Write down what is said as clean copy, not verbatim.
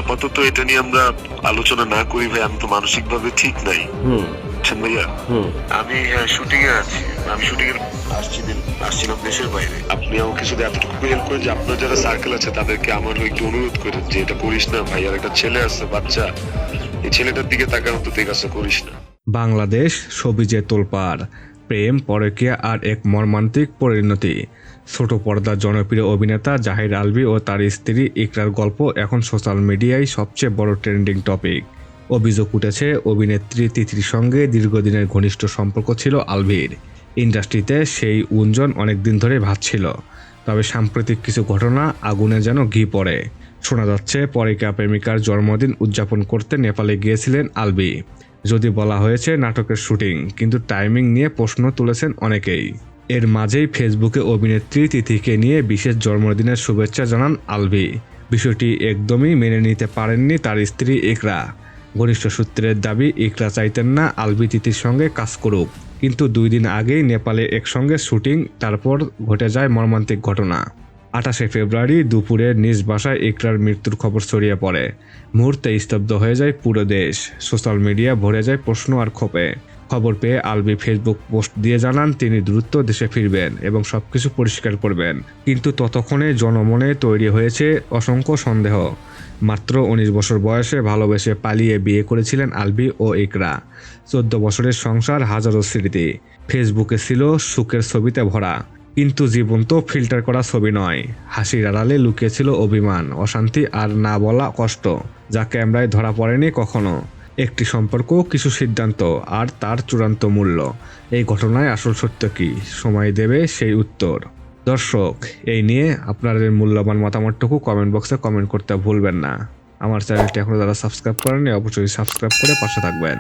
আপাতত এটা নিয়ে আমরা আলোচনা না করি ভাই, আমি তো মানসিক ভাবে ঠিক নাই। বুঝছেন ভাইয়া, আমি শুটিং এ আছি, আমি শুটিং এর আসছিলাম দেশের বাইরে। আপনি আমাকে শুধু এতটুকু হেল্প করেন যে আপনার যারা সার্কেল আছে তাদেরকে আমার একটু অনুরোধ করেন যে এটা করিস না ভাই, আর একটা ছেলে আছে বাচ্চা, এই ছেলেটার দিকে তাকানো তো ঠিক আছে, করিস না। বাংলাদেশ সবিজে তোলপাড়, প্রেম, পরকীয়া আর এক মর্মান্তিক পরিণতি। ছোট পর্দার জনপ্রিয় অভিনেতা জাহির আলভী ও তার স্ত্রী ইকরার গল্প এখন সোশ্যাল মিডিয়ায় সবচেয়ে বড় ট্রেন্ডিং টপিক। অভিযোগ উঠেছে অভিনেত্রী তিথির সঙ্গে দীর্ঘদিনের ঘনিষ্ঠ সম্পর্ক ছিল আলভীর। ইন্ডাস্ট্রিতে সেই গুঞ্জন অনেকদিন ধরে ভাসছিল, তবে সাম্প্রতিক কিছু ঘটনা আগুনে যেন ঘি পড়ে। শোনা যাচ্ছে পরকীয়া প্রেমিকার জন্মদিন উদযাপন করতে নেপালে গিয়েছিলেন আলভী। যদি বলা হয়েছে নাটকের শুটিং, কিন্তু টাইমিং নিয়ে প্রশ্ন তুলেছেন অনেকেই। এর মাঝেই ফেসবুকে অভিনেত্রী তিথিকে নিয়ে বিশেষ জন্মদিনের শুভেচ্ছা জানান আলভী। বিষয়টি একদমই মেনে নিতে পারেননি তার স্ত্রী ইকরা। ঘনিষ্ঠ সূত্রের দাবি, ইকরা চাইতেন না আলভী তিথির সঙ্গে কাজ করুক, কিন্তু 2 দিন আগেই নেপালে একসঙ্গে শুটিং, তারপর ঘটে যায় মর্মান্তিক ঘটনা। 28শে ফেব্রুয়ারি দুপুরে নিজ বাসায় ইকরার মৃত্যুর খবর ছড়িয়ে পড়ে। মুহূর্তে স্তব্ধ হয়ে যায় পুরো দেশ। সোশ্যাল মিডিয়া ভরে যায় প্রশ্ন আর ক্ষোভে। খবর পেয়ে আলভী ফেসবুক পোস্ট দিয়ে জানান তিনি দ্রুত দেশে ফিরবেন এবং সবকিছু পরিষ্কার করবেন। কিন্তু ততক্ষণে জনমনে তৈরি হয়েছে অসংখ্য সন্দেহ। মাত্র 19 বছর বয়সে ভালোবেসে পালিয়ে বিয়ে করেছিলেন আলভী ও ইকরা। 14 বছরের সংসার, হাজারো স্মৃতি। ফেসবুকে ছিল সুখের ছবিতে ভরা, কিন্তু জীবন তো ফিল্টার করা ছবি নয়। হাসির আড়ালে লুকিয়েছিল অভিমান, অশান্তি আর না বলা কষ্ট, যা ক্যামেরায় ধরা পড়েনি কখনো। একটি সম্পর্ক, কিছু সিদ্ধান্ত আর তার চূড়ান্ত মূল্য। এই ঘটনায় আসল সত্য কি, সময় দেবে সেই উত্তর। দর্শক, এই নিয়ে আপনাদের মূল্যবান মতামতটুকু কমেন্ট বক্সে কমেন্ট করতে ভুলবেন না। আমার চ্যানেলটি এখনো যারা সাবস্ক্রাইব করেননি অবশ্যই সাবস্ক্রাইব করে পাশে থাকবেন।